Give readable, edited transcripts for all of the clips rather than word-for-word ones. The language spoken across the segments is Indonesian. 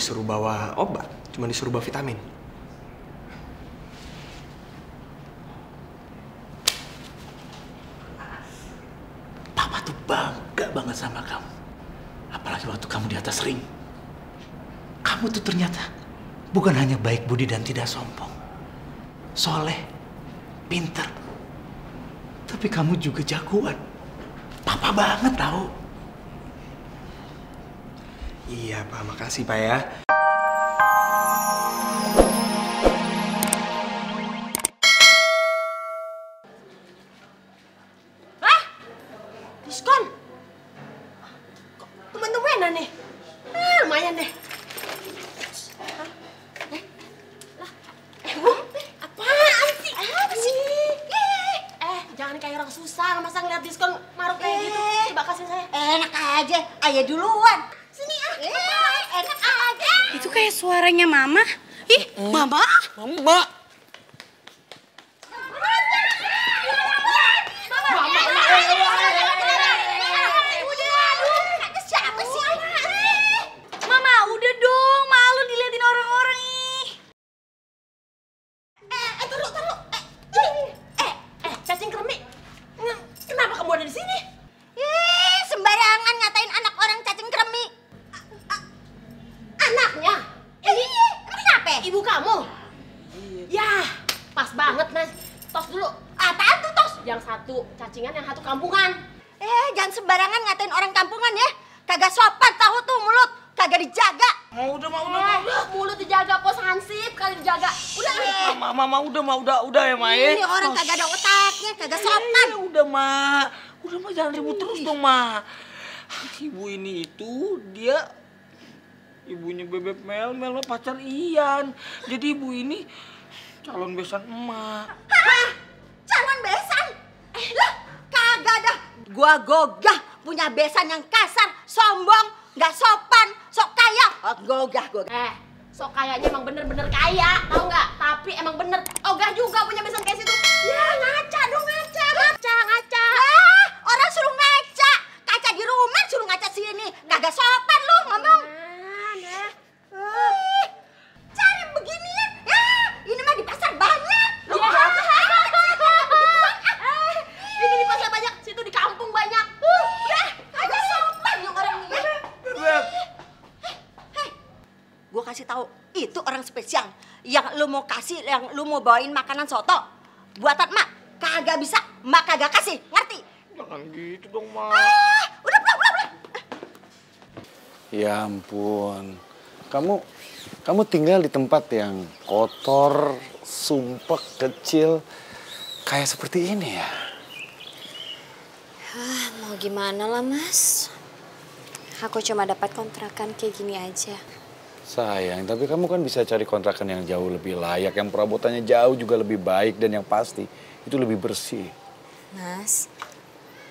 disuruh bawa obat, cuma disuruh bawa vitamin. Papa tuh bangga banget sama kamu. Apalagi waktu kamu di atas ring. Kamu tuh ternyata bukan hanya baik budi dan tidak sombong. Soleh, pinter. Tapi kamu juga jagoan. Papa banget tahu. Iya Pak, makasih Pak ya. Hah? Diskon? Kok temen-temenan nih? Lumayan deh. Hah? Bu, apaan sih? Apa sih? Jangan kayak orang susah, masa ngeliat diskon maruk kayak gitu. Coba kasih saya. Enak aja, ayah duluan. Sini enak aja. Itu kayak suaranya Mama. Ih, Mama? Mama. Siapa sih? Mama, udah dong. Malu diliatin orang-orang ih. Taruh. Cacing kremi. Kenapa kamu ada di sini? Sembarangan ngatain anak orang cacing kremi. Anaknya? Iya, kenapa? Ibu kamu? Ya, pas banget, Mas. Tos dulu. Apaan tuh, Tos? Yang satu cacingan, yang satu kampungan. Jangan sembarangan ngatain orang kampungan ya. Kagak sopan tahu tuh mulut, kagak dijaga. Udah Mulut dijaga, pos hansip kali dijaga. Udah. udah ya, Ma. Ini orang kagak ada otaknya, kagak sopan. Udah, Ma. Udah, Ma, jangan ribut terus dong, Ma. Ibu ini itu dia ibunya Bebek Mel pacar Ian. Jadi ibu ini calon besan emak. Hah? Calon besan? Lah, kagak dah. Gua gogah punya besan yang kasar, sombong, nggak sopan, sok kaya. Gogah. Sok kayaknya emang bener-bener kaya, tau nggak? Tapi emang bener ogah juga punya besan kayak situ. Ya ngaca dong, ngaca. Orang suruh ngaca. Kaca di rumah suruh ngaca sini. Kagak sopan lu ngomong. Cari beginian. Ini mah di pasar banyak. Ini di pasar banyak, situ di kampung banyak. Kagak sopan yang orang ini. Gua kasih tahu, itu orang spesial. Yang lu mau kasih, yang lu mau bawain makanan soto buatan mak, kagak bisa, mak kagak kasih, ngerti? Jangan gitu dong, Ma. Udah pulang. Ya ampun, kamu tinggal di tempat yang kotor, sumpek, kecil, kayak seperti ini ya? Mau gimana lah, Mas? Aku cuma dapat kontrakan kayak gini aja. Sayang, tapi kamu kan bisa cari kontrakan yang jauh lebih layak, yang perabotannya jauh juga lebih baik, dan yang pasti itu lebih bersih.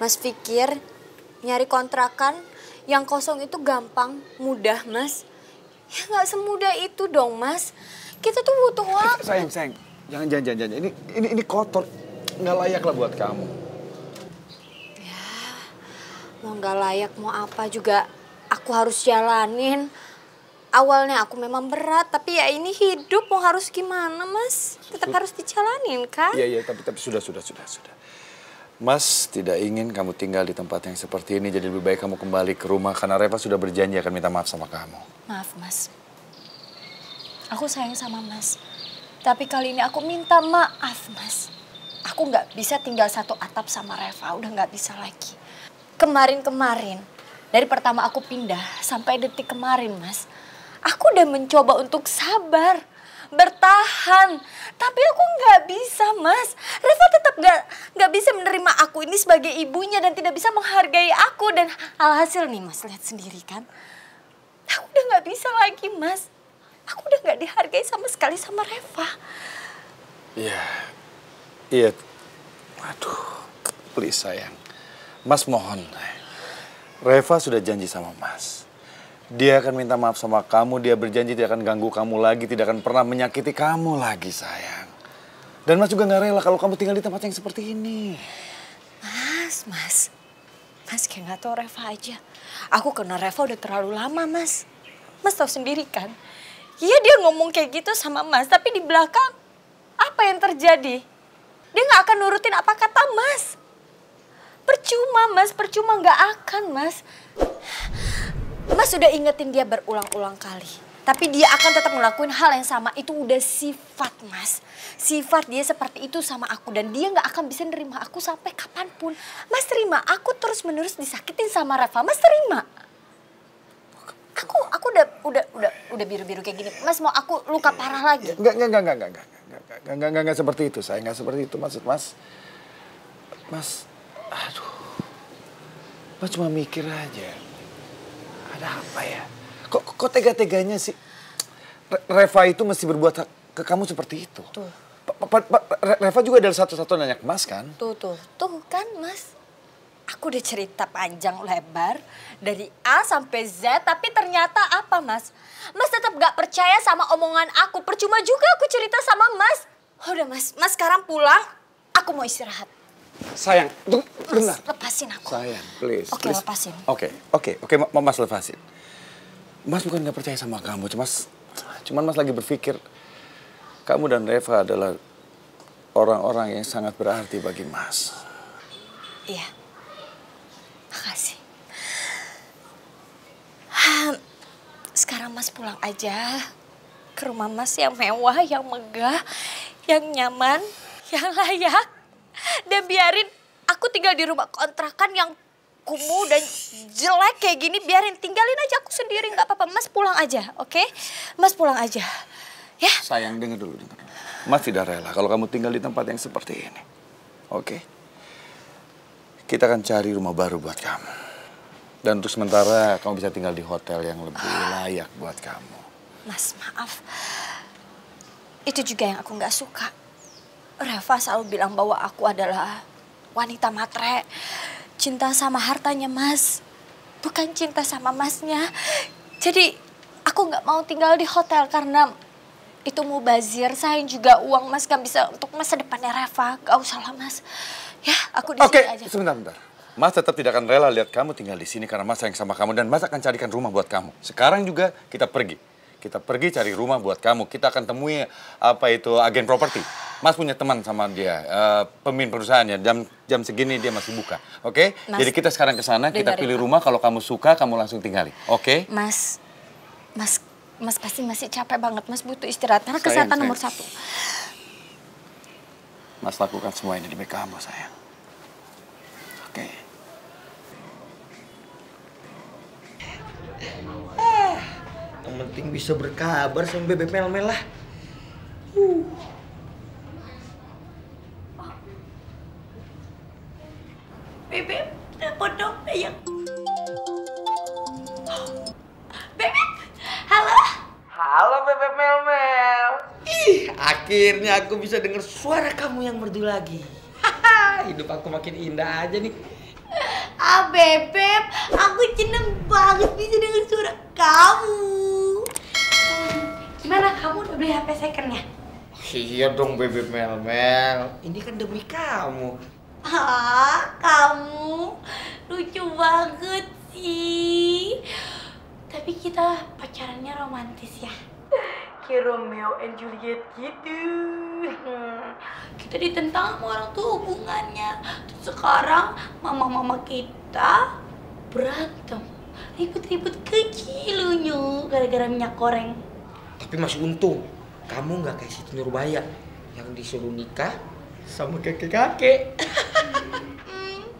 Mas pikir nyari kontrakan yang kosong itu gampang, mudah, Mas? Ya nggak semudah itu dong, Mas. Kita tuh butuh waktu. Sayang, jangan. Ini kotor, nggak layak lah buat kamu. Ya, mau nggak layak, mau apa juga aku harus jalanin. Awalnya aku memang berat, tapi ya ini hidup, mau harus gimana, Mas? Tetap harus dijalanin, kan? Iya, tapi sudah. Mas tidak ingin kamu tinggal di tempat yang seperti ini, jadi lebih baik kamu kembali ke rumah karena Reva sudah berjanji akan minta maaf sama kamu. Maaf, Mas. Aku sayang sama Mas. Tapi kali ini aku minta maaf, Mas. Aku nggak bisa tinggal satu atap sama Reva, udah nggak bisa lagi. Kemarin, dari pertama aku pindah sampai detik kemarin, Mas. Aku udah mencoba untuk sabar, bertahan. Tapi aku nggak bisa, Mas. Reva tetap nggak bisa menerima aku ini sebagai ibunya dan tidak bisa menghargai aku. Dan alhasil nih, Mas, lihat sendiri kan. Aku udah nggak bisa lagi, Mas. Aku udah nggak dihargai sama sekali sama Reva. Iya. Aduh, please sayang. Mas mohon. Reva sudah janji sama Mas. Dia akan minta maaf sama kamu, dia berjanji tidak akan ganggu kamu lagi, tidak akan pernah menyakiti kamu lagi, sayang. Dan Mas juga gak rela kalau kamu tinggal di tempat yang seperti ini. Mas kayak gak tau Reva aja. Aku kenal Reva udah terlalu lama, Mas. Mas tahu sendiri kan? Iya dia ngomong kayak gitu sama Mas, tapi di belakang apa yang terjadi? Dia nggak akan nurutin apa kata Mas. Percuma Mas, percuma nggak akan Mas. Mas sudah ingetin dia berulang-ulang kali. Tapi dia akan tetap ngelakuin hal yang sama. Itu udah sifat Mas. Sifat dia seperti itu sama aku. Dan dia gak akan bisa nerima aku sampai kapanpun. Mas terima, aku terus-menerus disakitin sama Reva. Mas terima. Aku udah biru-biru kayak gini. Mas mau aku luka parah lagi? Enggak seperti itu. Saya nggak seperti itu maksud Mas. Aduh. Mas cuma mikir aja. Ada apa ya? Kok tega-teganya sih? Reva itu mesti berbuat ke kamu seperti itu. Tuh. Reva juga adalah satu-satunya anak Mas kan? Tuh kan Mas. Aku udah cerita panjang lebar dari A sampai Z, tapi ternyata apa Mas? Mas tetap gak percaya sama omongan aku. Percuma juga aku cerita sama Mas. Udah Mas sekarang pulang. Aku mau istirahat. Sayang, tunggu, Mas, lepasin aku. Sayang, please. Oke, please. lepasin. Oke, Mas lepasin. Mas bukan gak percaya sama kamu, cuman Mas lagi berpikir kamu dan Reva adalah orang-orang yang sangat berarti bagi Mas. Iya, makasih. Sekarang Mas pulang aja ke rumah Mas yang mewah, yang megah, yang nyaman, yang layak. Dan biarin aku tinggal di rumah kontrakan yang kumuh dan jelek kayak gini, biarin, tinggalin aja aku sendiri, nggak apa-apa. Mas pulang aja, oke? Mas pulang aja, ya? Sayang, dengar dulu. Mas tidak rela kalau kamu tinggal di tempat yang seperti ini, oke? Kita akan cari rumah baru buat kamu. Dan untuk sementara kamu bisa tinggal di hotel yang lebih layak buat kamu. Mas, maaf. Itu juga yang aku nggak suka. Reva selalu bilang bahwa aku adalah wanita matre. Cinta sama hartanya Mas, bukan cinta sama Masnya. Jadi aku nggak mau tinggal di hotel karena itu mubazir. Sayang juga uang Mas, gak bisa untuk masa depannya Reva. Gak usah lah Mas. Ya, aku di sini aja. Oke, sebentar. Mas tetap tidak akan rela lihat kamu tinggal di sini karena Mas sayang sama kamu dan Mas akan carikan rumah buat kamu. Sekarang juga kita pergi. Kita pergi cari rumah buat kamu. Kita akan temui agen properti. Mas punya teman sama dia, pemimpin perusahaannya. Jam segini dia masih buka, oke? Jadi kita sekarang ke sana, kita pilih rumah. Kalau kamu suka, kamu langsung tinggali, oke? Mas pasti masih capek banget. Mas butuh istirahat karena kesehatan nomor 1. Mas lakukan semua ini demi kamu, sayang. Oke. Yang penting bisa berkabar sama Bebek Melmel lah. Bebek, telepon dong, sayang. Bebek, halo? Halo Bebek Melmel. Ih, akhirnya aku bisa dengar suara kamu yang merdu lagi. Hidup aku makin indah aja nih. Ah, Bebek, aku seneng banget bisa dengar suara kamu. Gimana, kamu udah beli HP second ya? Iya dong Bebek Melmel. Ini kan demi kamu. Ah, kamu lucu banget sih. Tapi kita pacarannya romantis ya. Kayak Romeo and Juliet gitu. Kita ditentang sama orang tua hubungannya. Terus sekarang mama-mama kita berantem. Ribut-ribut kecilunya gara-gara minyak goreng. Tapi masih untung kamu nggak kayak Siti Nurbaya yang disuruh nikah sama kakek-kakek.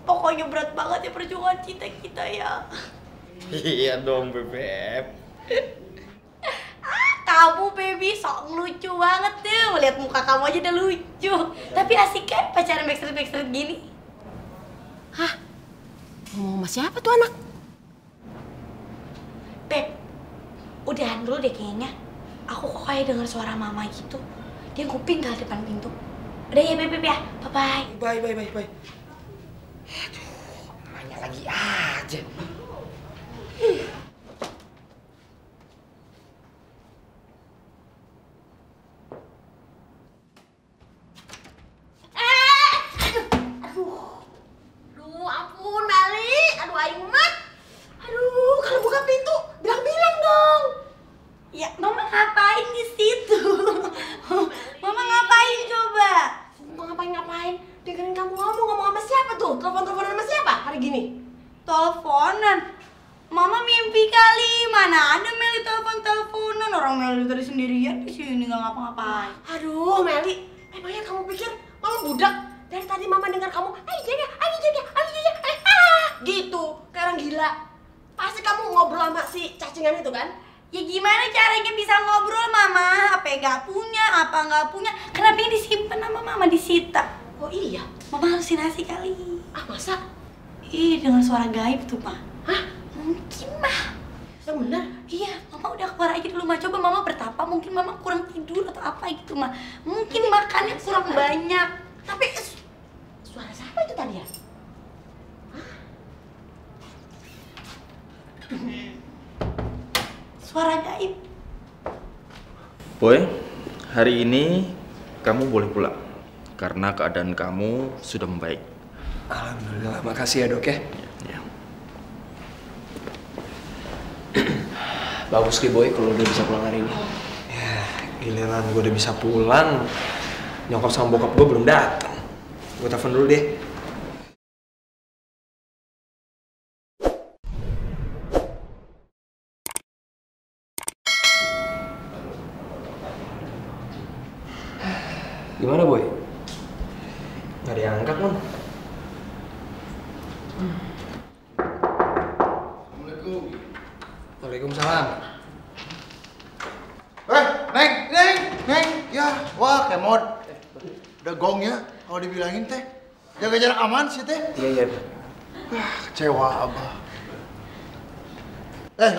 Pokoknya berat banget ya perjuangan cinta kita ya. Iya dong Bebek. Kamu baby sok lucu banget tuh. Lihat muka kamu aja udah lucu. Tapi asik kan pacaran backstreet gini? Hah? Ngomong sama siapa tuh anak? Beb, udahan dulu deh kayaknya. Aku kok kayak denger suara mama gitu. Dia nguping tinggal depan pintu. Udah ya Beb ya. Bye-bye. Bye. Aduh, nanya lagi aja. Aduh, ampun Mali. Aduh, aing mah. Aduh, kalau buka pintu, bilang-bilang dong. Teleponan? Mama mimpi kali, mana ada Meli teleponan. Orang Meli tadi sendirian di sini nggak ngapa-ngapain. Aduh, Meli, emangnya kamu pikir mama budak? Dari tadi mama dengar kamu, ayo jaga, gitu, kayak orang gila. Pasti kamu ngobrol sama si cacingan itu kan? Ya gimana caranya bisa ngobrol Mama? Apa nggak punya, apa nggak punya? Kenapa ini disimpan sama Mama disita? Oh iya, Mama halusinasi kali. ah masa? Ih, dengan suara gaib tuh, Pak. Hah? Mungkin, mah. Yang benar? Iya, Mama udah keluar aja dulu, Ma. Coba Mama bertapa, mungkin Mama kurang tidur atau apa gitu, Ma. Mungkin makannya kurang banyak. Tapi suara siapa itu tadi ya? Suara gaib. Boy, hari ini kamu boleh pulang karena keadaan kamu sudah membaik. Alhamdulillah, makasih ya dok ya. Ya. Bagus nih Boy kalau udah bisa pulang hari ini. Ya, giliran gue udah bisa pulang, nyokap sama bokap gue belum datang. Gue telepon dulu deh. Gimana Boy? Nggak diangkat Mon. Assalamualaikum. Waalaikumsalam. Neng, ya, wah kemod. Udah gong ya, kalau dibilangin teh. Jaga jarak aman sih teh. Iya. Kecewa abah.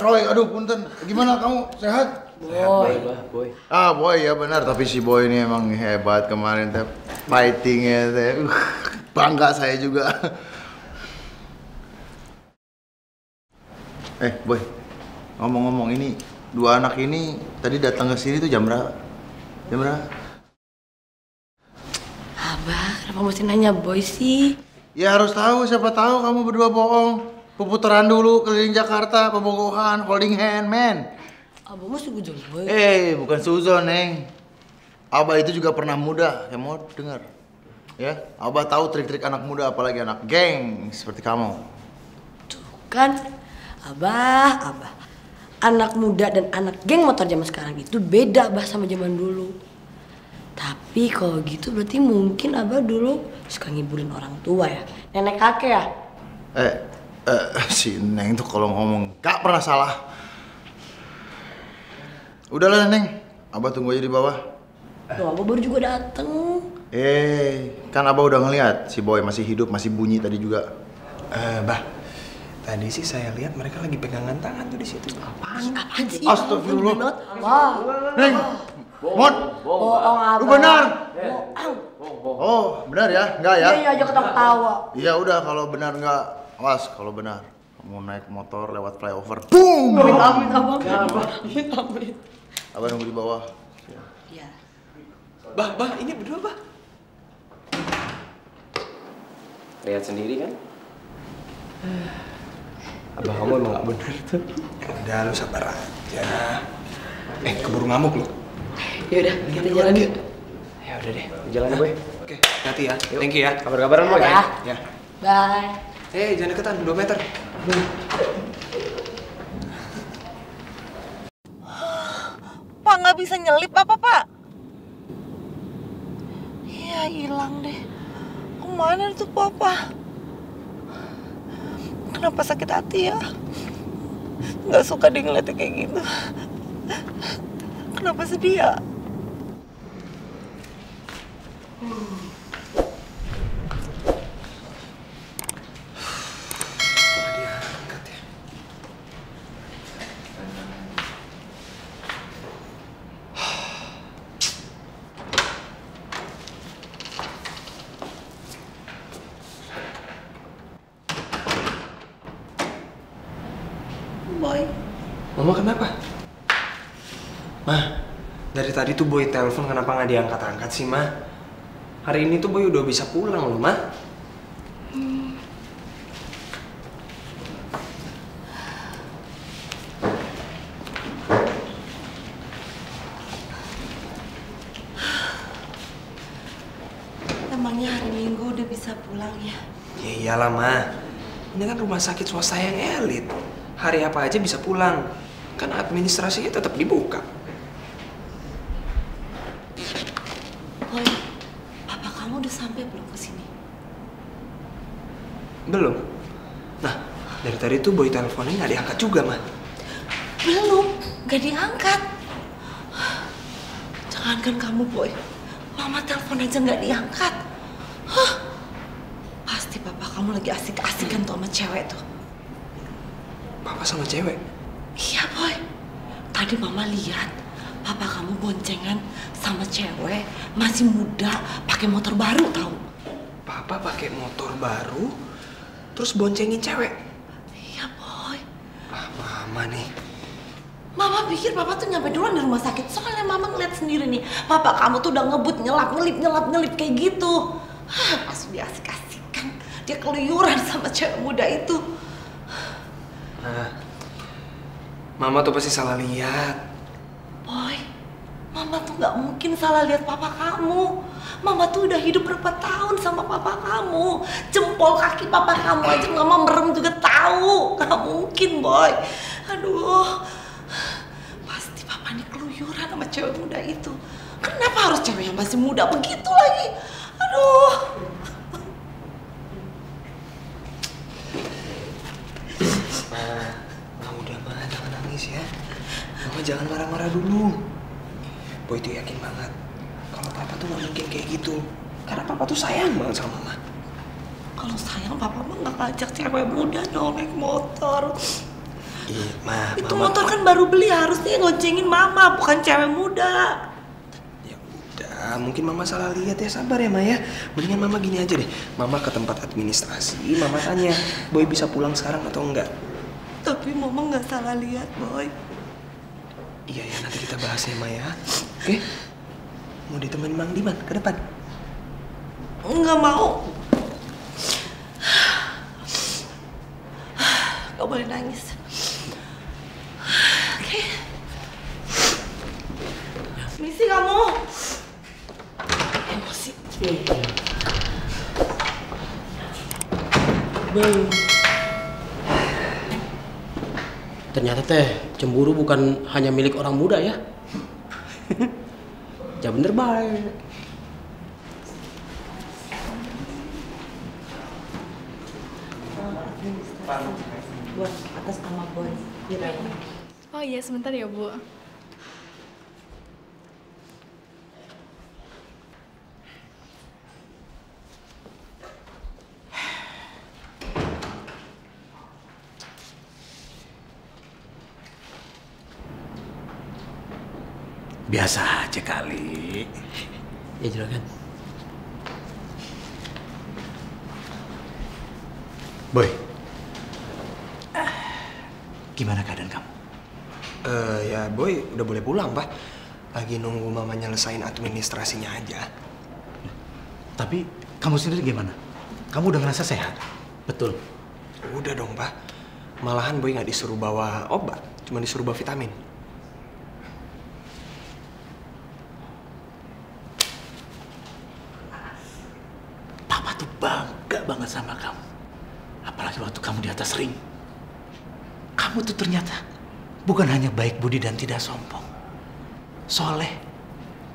Roy, aduh punten. Gimana kamu, sehat? Boy. Ah, Boy ya benar, tapi si Boy ini emang hebat kemarin teh. Fightingnya teh. Bangga saya juga. Boy. Ngomong-ngomong ini, dua anak ini tadi datang ke sini tuh jam berapa? Abah, kenapa mesti nanya Boy sih? Ya harus tahu, siapa tahu kamu berdua bohong. Puputaran dulu keliling Jakarta, pebogohan, holding hand, man. Abah mah suzon Boy. Bukan suzon, Neng. Abah itu juga pernah muda, kamu dengar. Ya, Abah tahu trik-trik anak muda, apalagi anak geng seperti kamu. Tuh kan, Abah. Anak muda dan anak geng motor zaman sekarang itu beda Abah sama zaman dulu. Tapi kalau gitu berarti mungkin Abah dulu suka ngibulin orang tua ya? Nenek kakek ya? Si Neng tuh kalau ngomong gak pernah salah. Udahlah Neng, Abah tunggu aja di bawah. Tuh Abah baru juga dateng. Kan Abah udah ngeliat si Boy masih hidup, masih bunyi tadi juga. Bah, tadi sih saya lihat mereka lagi pegangan tangan tuh di situ. Apaan sih? Astagfirullah. Wah. Neng, Mod, Bohong Abah. lu benar. Bohong. Oh, benar ya? Enggak ya? Iya aja ketawa-ketawa. Iya udah, kalau benar enggak, awas kalau benar. Kamu naik motor lewat flyover, boom! Amit Abang. Amit. Abah nunggu di bawah. Iya. Bah, ini berdua Bah. Lihat sendiri kan? Abah kamu emang gak bener tuh. Udah lu sabar aja. Keburu ngamuk lu. Yaudah, kita jalan yuk. Ya udah deh, jalan ya Boy. Oke, hati ya. Thank you ya. Kabar-kabaran Boy ya. Ya. Bye. Jangan deketan, 2 meter. Pak nggak bisa nyelip apa Pak? Ya hilang deh. Kemana itu Papa? Kenapa sakit hati ya? Nggak suka dia ngeliatnya kayak gitu. Kenapa sedih ya? Boy. Mama kenapa? Mah, dari tadi tuh Boy telepon kenapa nggak diangkat-angkat sih, Mah? Hari ini tuh Boy udah bisa pulang loh, Mah. Emangnya hari Minggu udah bisa pulang ya? Ya iyalah, Mah. Ini kan rumah sakit swasta yang elit. Hari apa aja bisa pulang. Kan administrasinya tetap dibuka. Boy, papa kamu udah sampai belum ke sini? Belum. Nah, dari tadi tuh Boy teleponnya nggak diangkat juga, Ma. Belum, gak diangkat. Jangankan kamu, Boy. Mama telepon aja gak diangkat. Pasti papa kamu lagi asik-asikan tuh sama cewek tuh. Papa sama cewek? Iya, Boy. Tadi mama lihat papa kamu boncengan sama cewek masih muda, pakai motor baru tahu. Papa pakai motor baru, terus boncengin cewek? Iya, Boy. Ah, Mama nih. Mama pikir papa tuh nyampe duluan di rumah sakit. Soalnya mama ngeliat sendiri nih, papa kamu tuh udah ngebut, nyelap-nyelip kayak gitu. Pas dia asik-asikan, dia keluyuran sama cewek muda itu. Nah, Mama tuh pasti salah lihat. Boy, mama tuh gak mungkin salah lihat papa kamu. Mama tuh udah hidup berapa tahun sama papa kamu. Jempol kaki papa kamu aja mama merem juga tahu. Gak mungkin, Boy. Aduh. Pasti papa nih keluyuran sama cewek muda itu. Kenapa harus cewek yang masih muda begitu lagi? Aduh. Udah, Ma, jangan nangis ya. Mama jangan marah-marah dulu. Boy tuh yakin banget kalau papa tuh gak mungkin kayak gitu. Karena papa tuh sayang banget sama Mama. Kalau sayang papa mah gak ngajak cewek muda dong naik motor. Iya, Ma. Itu Mama... motor kan baru beli, harusnya ngoncengin mama, bukan cewek muda. Ya udah, mungkin Mama salah lihat ya. Sabar ya, Ma ya. Mendingan Mama gini aja deh. Mama ke tempat administrasi, Mama tanya, Boy bisa pulang sekarang atau enggak? Tapi mama gak salah lihat, Boy. Iya ya, nanti kita bahas ya, Ma ya. Oke? Mau ditemenin Mang Diman ke depan? Nggak mau. Gak boleh nangis. Oke. Misi kamu. Emosi. Bang. Ternyata teh cemburu bukan hanya milik orang muda ya. Ya bener baik. Buat atas nama Boy. Oh iya, sebentar ya, Bu. Biasa aja kali. Ya juragan. Boy, gimana keadaan kamu? Ya Boy udah boleh pulang, Pak. Lagi nunggu Mama nyelesain administrasinya aja. Tapi kamu sendiri gimana? Kamu udah ngerasa sehat? Betul. Udah dong, Pak. Malahan Boy nggak disuruh bawa obat, cuma disuruh bawa vitamin. Papa tuh bangga banget sama kamu. Apalagi waktu kamu di atas ring. Kamu tuh ternyata bukan hanya baik budi dan tidak sombong. Soleh,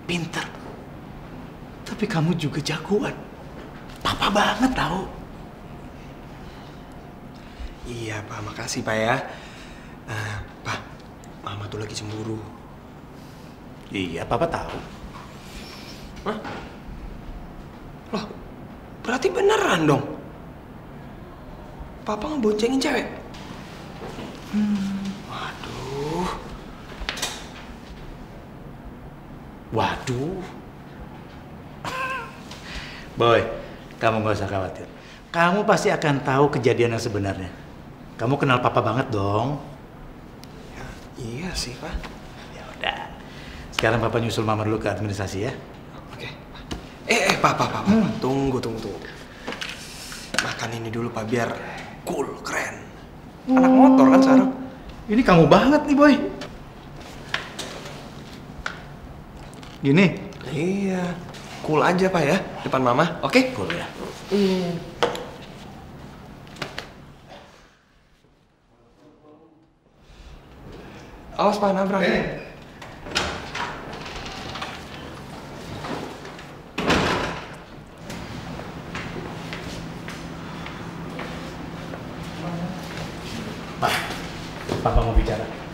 pinter. Tapi kamu juga jagoan. Papa banget tahu. Iya, Pak. Makasih, Pak ya. Pak, Mama tuh lagi cemburu. Iya, Papa tahu. Hah? Loh, berarti beneran dong? Papa ngeboncengin cewek? Waduh. Waduh. Boy, kamu gak usah khawatir. Kamu pasti akan tahu kejadian yang sebenarnya. Kamu kenal Papa banget dong. Ya, iya sih, Pak. Ya udah. Sekarang Papa nyusul Mama dulu ke administrasi ya. Oke. Pak. Tunggu. Makan ini dulu, Pak, biar cool, keren. Anak motor kan sekarang. Ini kamu banget nih, Boy. Gini. Iya. Cool aja, Pak ya, depan Mama. Oke? Cool ya. Awas Pak, nabrak. Pak, Papa mau bicara.